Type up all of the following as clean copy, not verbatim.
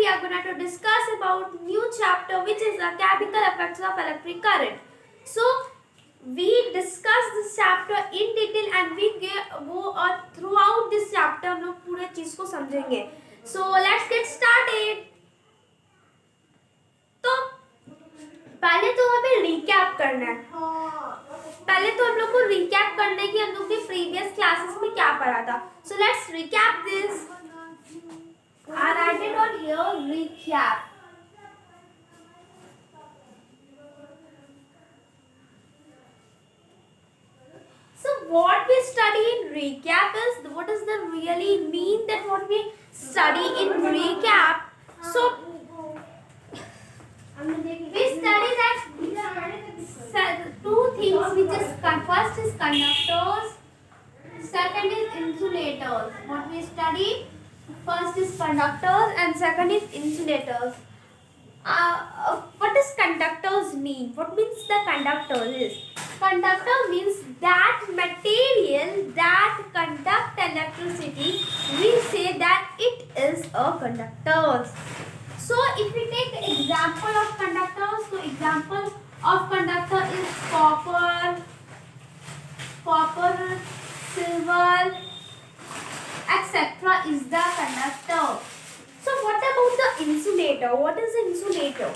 are going to discuss about new chapter, which is the chemical effects of electric current. So we discuss this chapter in detail and we go throughout this chapter हम लोग पूरे चीज को समझेंगे. So let's get started. तो पहले तो हमें रिकैप करना है. पहले तो हम लोग को रिकैप करने की हम लोग ने प्रीवियस क्लासेस में क्या पढ़ा था. So let's recap this. I write it on here, recap. So what we study in recap is, what does that really mean, that what we study in recap? So we study that two things, which is first is conductors, second is insulators. What we study first is conductors and second is insulators. What does conductors mean? What means the conductor is? Conductor means that material that conduct electricity. We say that it is a conductor. So if we take example of conductors, so example of conductor is copper, silver, etc. is the conductor. So what about the insulator? What is insulator?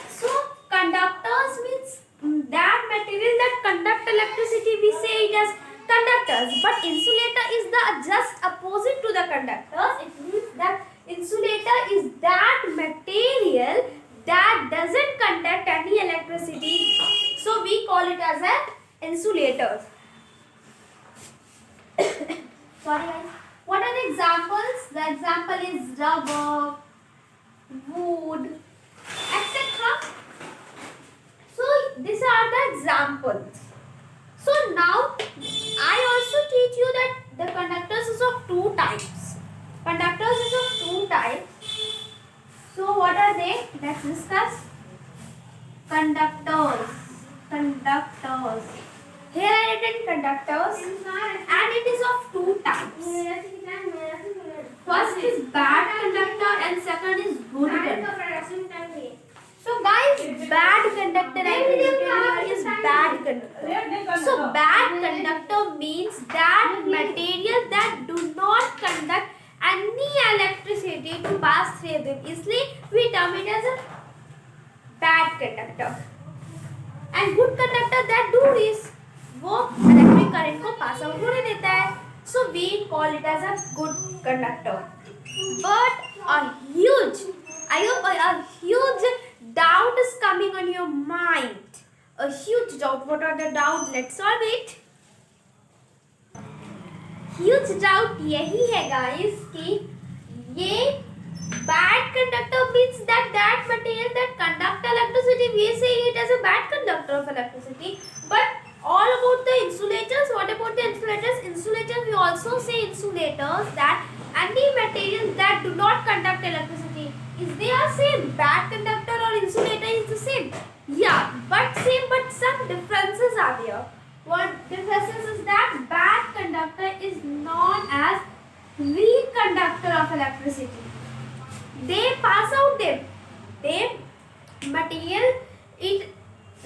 So conductors means that material that conduct electricity, we say it as conductors. But insulator is the just opposite to the conductors. It means that insulator is that material that doesn't conduct any electricity. So we call it as an insulator. Sorry guys. What are the examples? The example is rubber, wood, etc. So these are the examples. So now I also teach you that the conductors is of two types. Conductors is of two types. So what are they? Let's discuss. Conductors. Here I written conductors and it is of two types. First is bad conductor and second is good conductor. So guys, bad conductor is bad conductor. So bad conductor means that material that do not conduct any electricity to pass through them. इसलिए we term it as a bad conductor. And good conductor that do is वो electric current को pass out होने देता है. So we call it as a good conductor. But a huge doubt is coming on your mind. A huge doubt. What are the doubt? Let's solve it. Huge doubt यही है guys कि ये bad conductor means that material that conduct electricity, we say it as a bad conductor of electricity. But all about the insulators. What about the insulators? Insulators, we also say insulators that any material that do not conduct electricity, is they are same. Bad conductor or insulator is the same. Yeah, but some differences are there. What differences is that bad conductor is known as weak conductor of electricity. They pass out them. They material, it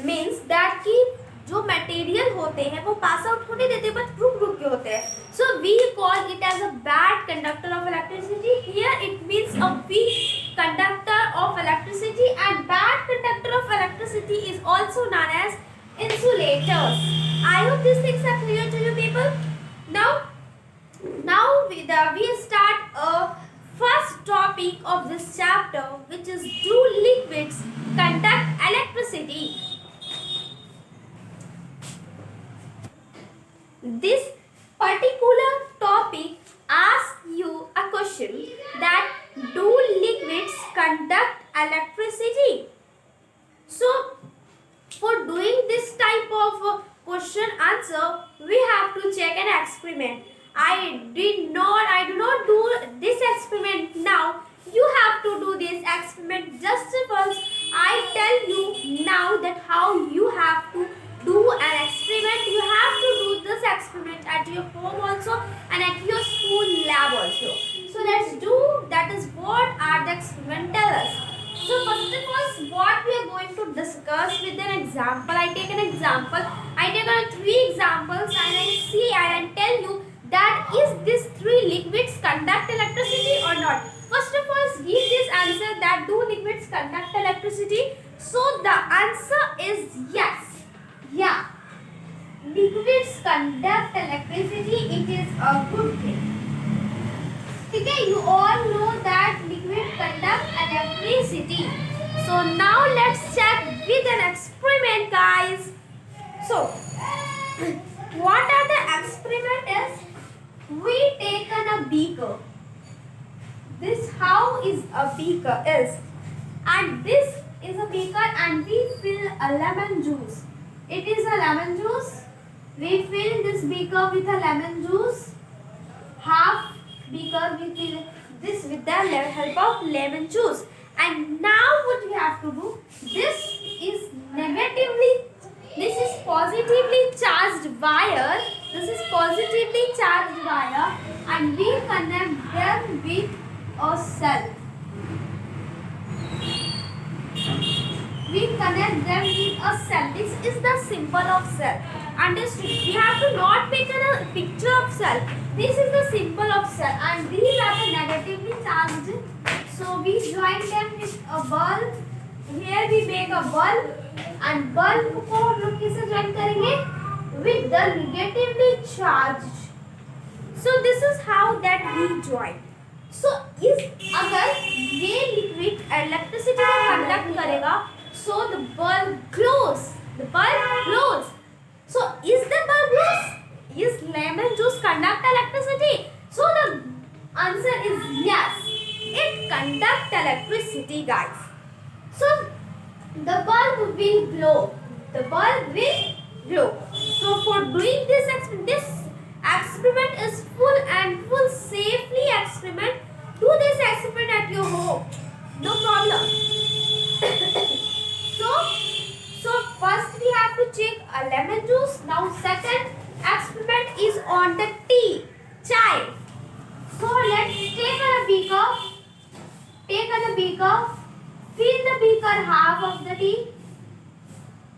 means that कि जो material होते हैं वो pass out होने देते but रुक के होते हैं. So we call it as a bad conductor of electricity. Here it means a weak conductor of electricity and bad conductor of electricity is also known as insulators. I hope these things are clear to you people. Now we start a first topic of this chapter, which is do liquids conduct electricity. This particular topic asks you a question that do liquids conduct electricity? So for doing this type of question answer, we have to check an experiment. I do not do this experiment now. You have to do this experiment just once. I tell you now that how you have to do an experiment. You have to do this experiment at your home also and at your school lab also. So let's do, that is what are the experiment tell us? So first of all, what we are going to discuss with an example. I take an example. I take on 3 examples and I see and tell you that is this 3 liquids conduct electricity or not. First of all, give this answer that do liquids conduct electricity? So the answer is yes. Yeah. Liquids conduct electricity. It is a good thing. Okay, you all know that liquid conduct electricity. So now let's check with an experiment, guys. So what are the experiment is? We taken a beaker. This how is a beaker is, and this is a beaker and we fill a lemon juice. It is a lemon juice. We fill this beaker with a lemon juice. Half beaker we fill this with the help of lemon juice. And now what we have to do? This is positively charged wire. This is positively charged wire, and we connect them with a cell. We connect them with a cell. This is the symbol of cell. Understood? We have to not make a picture of cell. This is the symbol of cell, and these are the negatively charged. So we join them with a bulb. Here we make a bulb, and bulb को हम लोग किससे join करेंगे? With the negatively charged. So this is how that we join. So इस अगर ये liquid electricity को conduct करेगा, so the bulb glows. The bulb glows. So is the bulb glows? Is lemon juice conduct electricity? So the answer is yes. It conduct electricity, guys. So the bulb will glow. The bulb will glow. So for doing this experiment is full safely experiment. Do this experiment at your home. No problem. so first we have to check a lemon juice. Now second experiment is on the tea, chai. So let's take a beaker. Take a beaker. Fill the beaker half of the tea.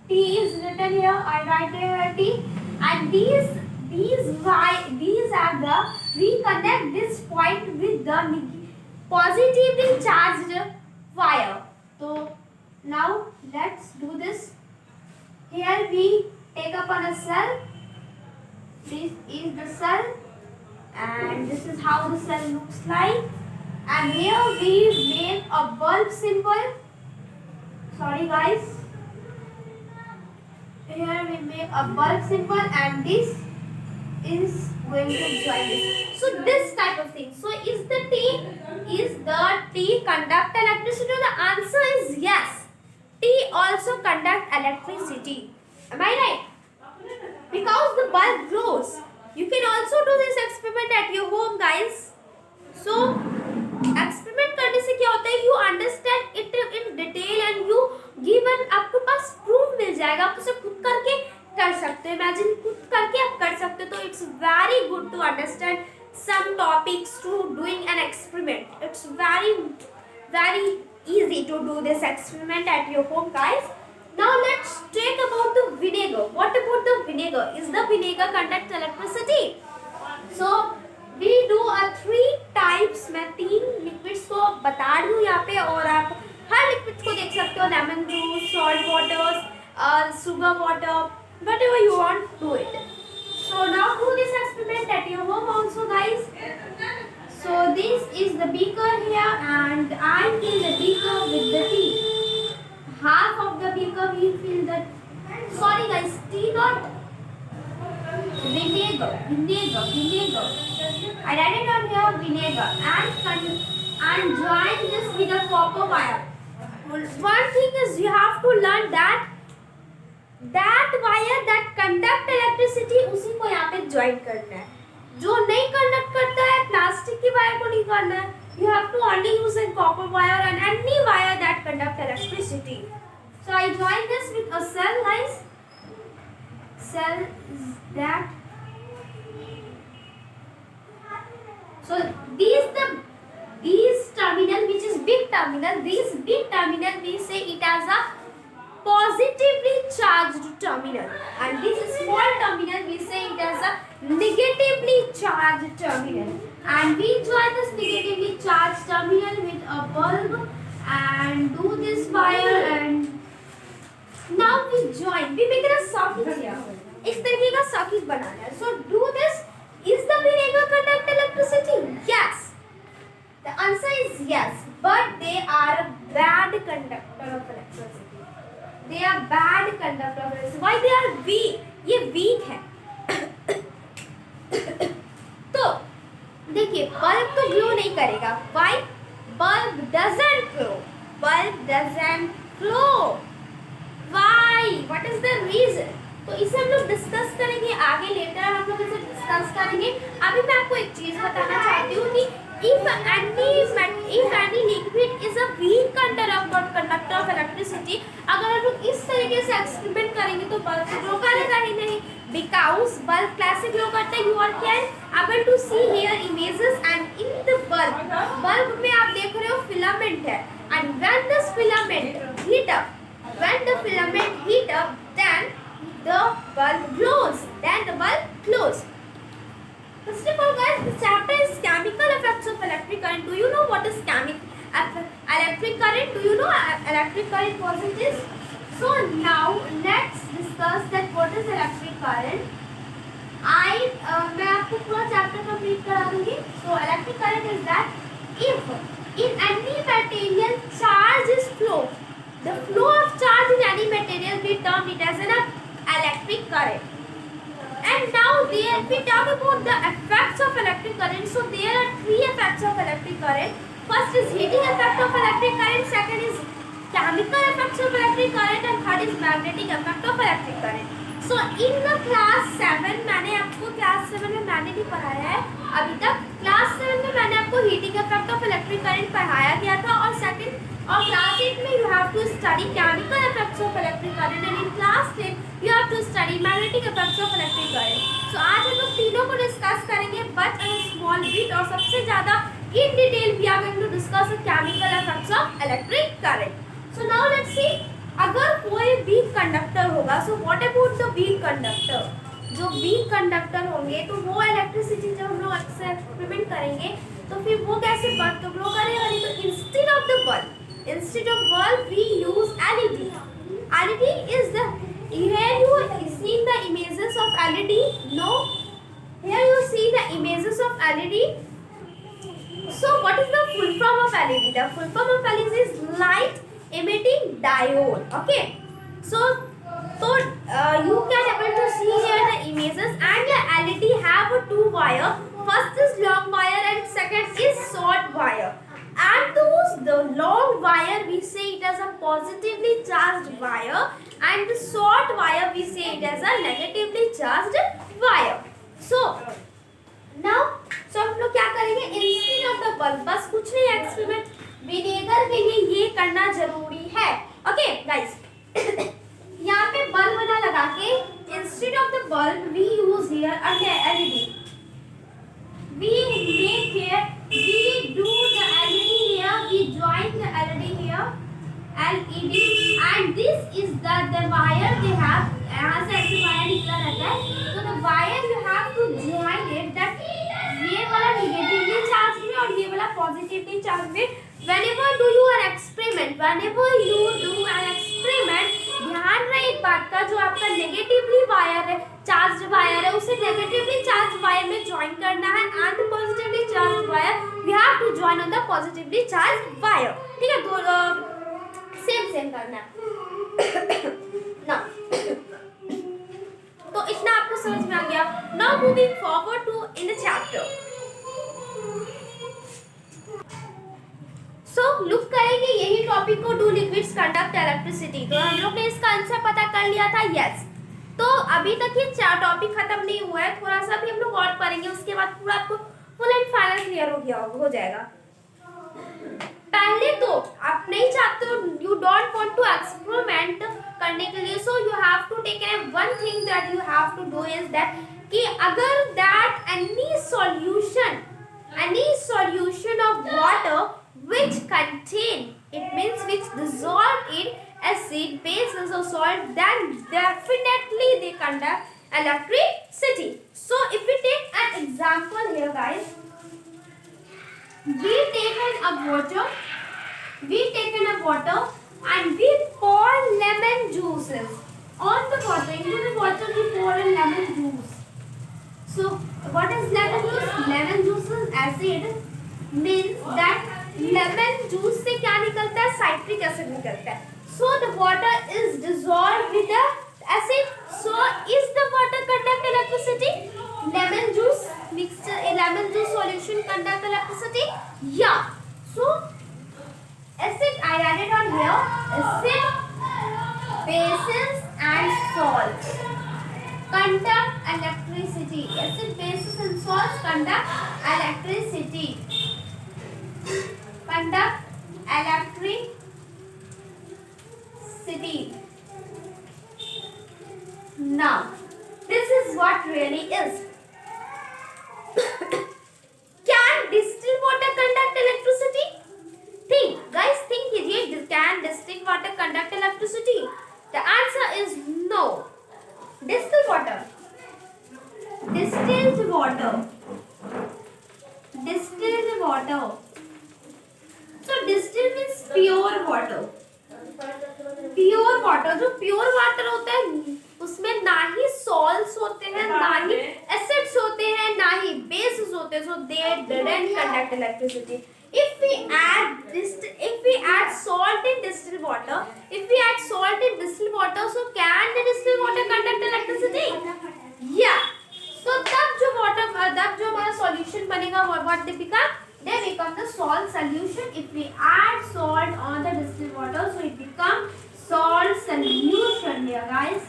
Tea is written here. I write here tea. And these are the, we connect this point with the positively charged wire. So now let's do this. Here we take upon a cell. This is the cell, and this is how the cell looks like. And here we make a bulb symbol. Sorry guys. Here we make a bulb symbol, and this is going to join this. So this type of thing. So is the tea conduct electricity? The answer is yes. Tea also conduct electricity. Am I right? Because the bulb glows. You can also do this experiment at your home, guys. So experiment करने से क्या होता है? You understand it in detail and you given आपके पास proof मिल जाएगा. आप उसे खुद करके कर सकते हो. Imagine खुद करके आप कर सकते हो. तो it's very good to understand some topics to doing an experiment. It's very easy to do this experiment at your home, guys. Now let's talk about the vinegar. What about the vinegar? Is the vinegar conduct electricity? So we do a 3 types. मैं 3 liquids को बता रही हूँ यहाँ पे, और आप हर liquids को देख सकते हो. Lemon juice, salt waters, sugar water, whatever you want, do it. So now do this experiment at your home also, guys. So this is the beaker here, and I fill the beaker with the tea. Half of the beaker we fill the, sorry guys, tea not, vinegar. I write it on here, vinegar, and join this with a copper wire. One thing is you have to learn that wire that conduct electricity उसी को यहाँ पे join करना है. जो नहीं conduct करता है प्लास्टिक की वायर को नहीं करना है. You have to only use a copper wire and any wire that conduct electricity. So I join this with a cell, guys. Cell is that. So these the these terminal, which is big terminal, these big terminal we say it as a positively charged terminal, and this small terminal we say it as a negatively charged terminal. And we join this negatively charged terminal with a bulb and do this wire, and now we join, we make it a circuit here. इस तरीके का circuit बनाना है. So do this. Is the vinegar conduct electricity? Yes. The answer is yes, but they are a bad conductor of electricity. They are bad conductor of electricity. Why they are weak? ये weak है. तो देखिए bulb तो glow नहीं करेगा. Why? Bulb doesn't glow. Bulb doesn't glow. Why? What is the reason? तो इसे हम लोग डिस्कस करेंगे आगे, लेटर हम लोग इसे डिस्कस करेंगे. अभी मैं आपको एक चीज बताना चाहती हूँ कि if any liquid is a weak conductor of electricity, अगर हम लोग इस तरीके से एक्सपेरिमेंट करेंगे तो बल्ब ग्लो करेगा ही नहीं, because बल्ब कैसे ग्लो करता है. You are can able to see here images, and in the bulb में आप देख रहे हो फिलामेंट है, and when this filament heat up, then the bulb glows, then the bulb glows. First of all guys, the chapter is chemical effects of electric current. Do you know what is electric current? Do you know electric current percentage? So now let's discuss that what is electric current. मैं आपको पूरा chapter complete करा दूंगी. So electric current is that if in any material charge is flow, the flow of charge in any material we term it as an electric current. And now there we talk about the effects of electric current. So there are three effects of electric current. First is heating effect of electric current, second is chemical effects of electric current, and third is magnetic effect of electric current. So in the class 7 मैंने आपको class 7 में मैंने नहीं पढ़ाया है अभी तक. class 7 में मैंने आपको heating effect of electric current पढ़ाया गया था, और second और class 8 में you have to study chemical effects of electric current, and in class 10 you have to study magnetic effects of electric current. So आज हम लोग तीनों को डिस्कस करेंगे but a small bit, और सबसे ज़्यादा in detail we are going to discuss the chemical effects of electric current. So now let's see, अगर कोई वीक कंडक्टर होगा, so what about the weak conductor? जो वीक कंडक्टर होंगे तो वो इलेक्ट्रिसिटी जब हम लोग अक्सर एक्सपेरिमेंट करेंगे तो फिर वो कैसे बल्ब तो ग्लो करेगा नहीं. तो instead of bulb we use LED. LED is the, here you see the images of LED. No, here you see the images of LED. So what is the full form of LED? The full form of LED is light emitting diode. Okay, so you can able to see here the images, and the LED have a two wire. First is long wire and second is short wire. And the long wire we say it as a positively charged wire, and the short wire we say it as a negatively charged wire. So now हम लोग क्या करेंगे, instead of the bulb, बस कुछ नहीं experiment vinegar के लिए ये करना जरूरी है. ओके गाइस, यहाँ पे बल्ब ना लगा के instead of the bulb we use here a LED. We make here, we do the LED here, we join the LED here, LED, and this is the wire they have. यहाँ से ऐसे wire निकला रहता है, तो the wire you have to join it, that ये वाला negatively charged में और ये वाला positively charged में. Whenever you do an experiment, ध्यान रहे एक बात का, जो आपका negatively वायर है, चार्ज्ड वायर है, उसे negatively charged वायर में ज्वाइन करना है, and the positively charged wire we have to join on the positively charged wire. ठीक है, दो सेम करना है ना. तो इतना आपको समझ में आ गया. Now moving forward to in the chapter. So look करेंगे यही टॉपिक को, डू लिक्विड्स कंडक्ट इलेक्ट्रिसिटी. तो हम लोग ने इसका आंसर पता कर लिया था, यस. तो अभी तक ये टॉपिक खत्म नहीं हुआ है, थोड़ा सा भी हम लोग और पढ़ेंगे, उसके बाद पूरा आपको फुल एंड फाइनल क्लियर हो जाएगा. पहले तो आप नहीं चाहते हो, you don't want to experiment करने के लिए, so you have to take care. One thing that you have to do is that कि अगर that any solution any solution of water which contain, it means which dissolve in acid, bases or salt, then definitely they conduct electricity. So if we take an example here guys, we taken a water and we pour lemon juices on the water. Into the water we pour a lemon juice. So what is lemon juice? Lemon juice is acid, means that lemon juice से क्या निकलता है? Citric acid निकलता है. So the water is dissolved with the acid. So is the water conduct electricity? Lemon juice mixture, a lemon juice solution conduct electricity? Yeah. So acid I added on here. Acid, bases and salts conduct electricity. Acid, bases and salts conduct electricity. Conduct electricity. Now, this is what really is. Can distilled water conduct electricity? Think, guys, think कीजिए. Can distilled water conduct electricity? The answer is no. Distilled water. Distilled water. Distilled water. So distilled means pure water. Pure water. जो pure water होता है उसमें ना ही salts होते हैं, ना ही acids होते हैं, ना ही bases होते हैं. So they didn't conduct electricity. If we add salt in distilled water, so can the distilled water conduct electricity? Yeah. So तब जो हमारा solution बनेगा, what they become? They become the salt solution. If we add salt on the distilled water, so it becomes salt solution here guys.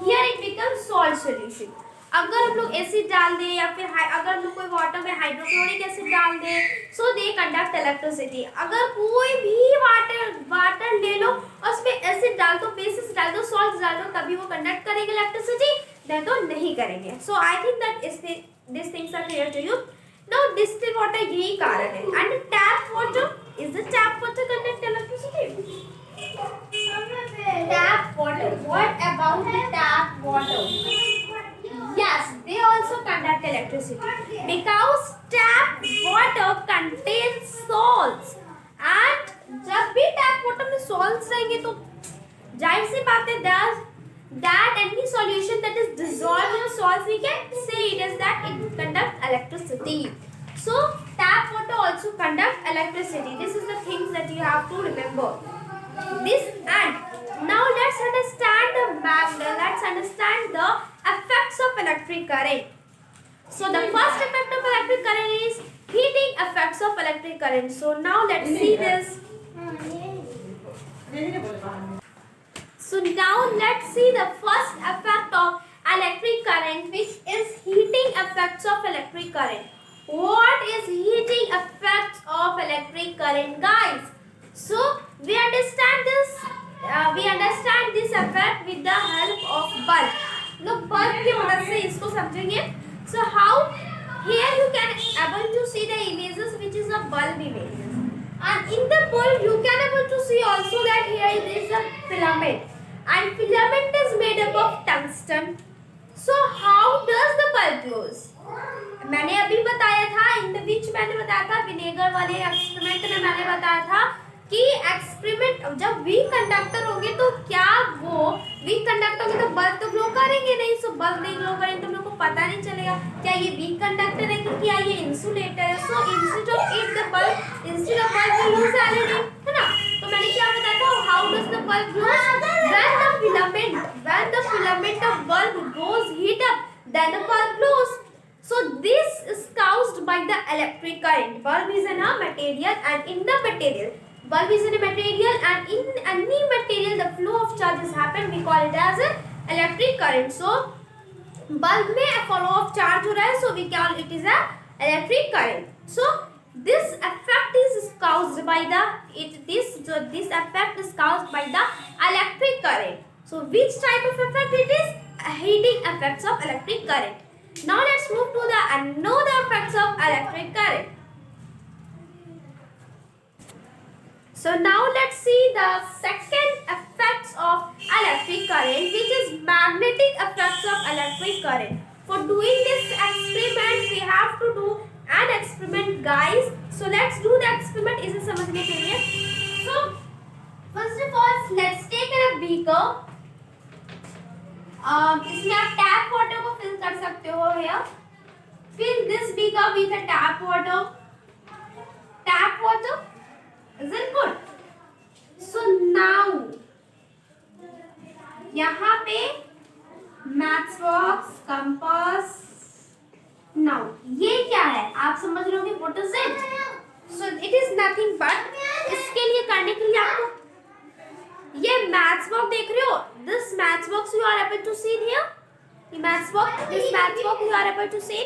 Here it becomes salt solution. अगर हम लोग acid डाल दें या फिर अगर हम लोग कोई वाटर में हाइड्रोक्लोरिक एसिड डाल दें, सो दे कंडक्ट इलेक्ट्रिसिटी. अगर कोई भी वाटर ले लो और उसमें एसिड डाल दो, बेसिस डाल दो, सॉल्ट डाल दो, तभी वो कंडक्ट करेंगे इलेक्ट्रिसिटी, नहीं तो नहीं करेंगे. So I think that this things are clear to you. Now distilled water यही कारण है. And tap water, is the tap water conduct electricity? Tap water. What about the tap water? Yes, they also conduct electricity because tap water contains salts. And जब भी tap water में salts रहेंगे तो जाहिर सी बात है that any solution that is dissolved in salts, we can say it is that it conducts electricity. So tap water also conduct electricity. This is the things that you have to remember. This, and now let's understand the effects of electric current. So the first effect of electric current is heating effects of electric current. So now let's see this. So now let's see the first effect of electric current, which is heating effects of electric current. What is heating effects of electric current, guys? So we understand this effect with the help of bulb. लोग bulb की मदद से इसको समझेंगे. So how? Here you can able to see the images, which is a bulb images, and in the bulb you can able to see also that here it is a filament, and filament is made up of tungsten. So how does the bulb glows? मैंने अभी बताया था, in the which मैंने बताया था vinegar वाले experiment में मैंने बताया था कि एक्सपेरिमेंट जब वीक कंडक्टर होंगे तो क्या वो वीक कंडक्टर होंगे तो बल्ब तो ग्लो करेंगे नहीं. सो बल्ब नहीं ग्लो करेंगे तो हम लोग को पता नहीं चलेगा क्या ये वीक कंडक्टर है कि क्या ये इंसुलेटर है. So instead of bulb will use LED, है ना. तो मैंने क्या बताया था, how does the bulb glow? when the filament of bulb goes heat up, then the bulb glows. So this is caused by the electric current. Bulb is in a material, and in the material, bulb is in a material, and in any material the flow of charges happen. We call it as an electric current. So bulb में flow of charge हो रहा है, so we call it is a electric current. So this effect is caused by this effect is caused by the electric current. So which type of effect it is? Heating effects of electric current. Now let's move to the another effects of electric current. So now let's see the second effects of electric current, which is magnetic effects of electric current. For doing this experiment, we have to do an experiment, guys. So let's do the experiment. इसे समझने के लिए, so first of all, let's take a beaker. इसमें आप tap water को fill कर सकते हो या fill this beaker with a tap water. Tap water, is it good? So now यहाँ पे मैथ्स बॉक्स, कंपास. नाउ ये क्या है आप समझ लोगे, what is it? So it is nothing but, इसके लिए करने के लिए आपको ये मैथ्स बॉक्स देख रहे हो, this maths box you are able to see here, ये maths box, this maths box you are able to see.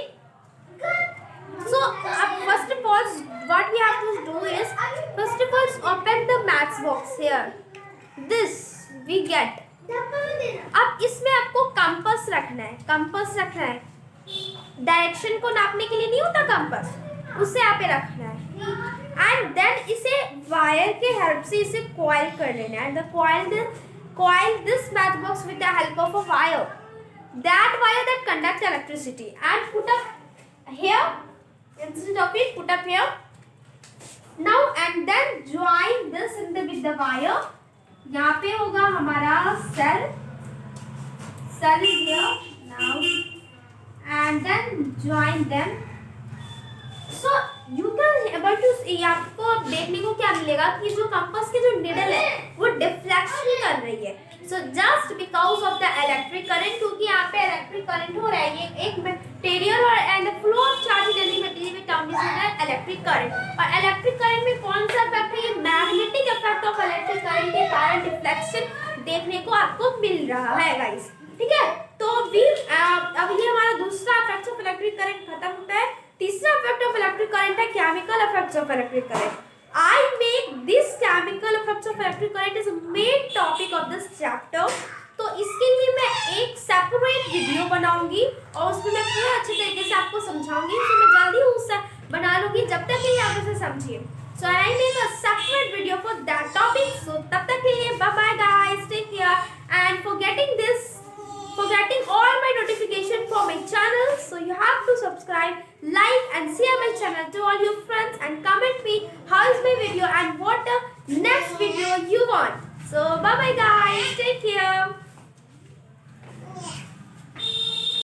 So first of all, what we have to do is, first of all open the maths box here. This we get. अब इसमें आपको compass रखना है, compass रखना है. Direction को नापने के लिए नहीं होता कंपास, उसे यहाँ पे रखना है. एंड देन इसे वायर के हेल्प से इसे कॉइल कर लेना है. Coil this math box with the help of a wire, that wire that conduct electricity, and put up here instead of it, put up here now, and then join this in the with the wire. यहाँ पे होगा हमारा cell is here now, and then join them. So you can able to see, आपको देखने को क्या मिलेगा कि जो कंपास की जो निडल है वो डिफ्लेक्शन कर रही है. So just because of the electric current, क्योंकि यहाँ पे इलेक्ट्रिक करंट हो रहा है, ये एक मटेरियल और and flow of charge in any material में टर्म इज इलेक्ट्रिक करंट. और इलेक्ट्रिक करंट में कौन सा इफेक्ट है, ये magnetic effect of electric current के कारण डिफ्लेक्शन देखने को आपको मिल रहा है गाइस. ठीक है, तो भी अब ये हमारा दूसरा इफेक्ट ऑफ इलेक्ट्रिक करंट खत्म होता है. तीसरा इफेक्ट ऑफ इलेक्ट्रिक करंट है chemical effects of electric current. I make this chemical effects of electric current is main topic of this chapter. तो इसके लिए मैं एक सेपरेट वीडियो बनाऊंगी और उसमें मैं पूरा अच्छे तरीके से आपको समझाऊंगी. तो मैं जल्दी उससे बना लूंगी, जब तक के लिए आप इसे समझिए. So I make a separate video for that topic. So तब तक के लिए bye bye guys, take care, and for getting all my notification for my channel, so you have to subscribe, like and share my channel to all your friends, and comment me how is my video and what the next video you want. So bye bye guys, take care.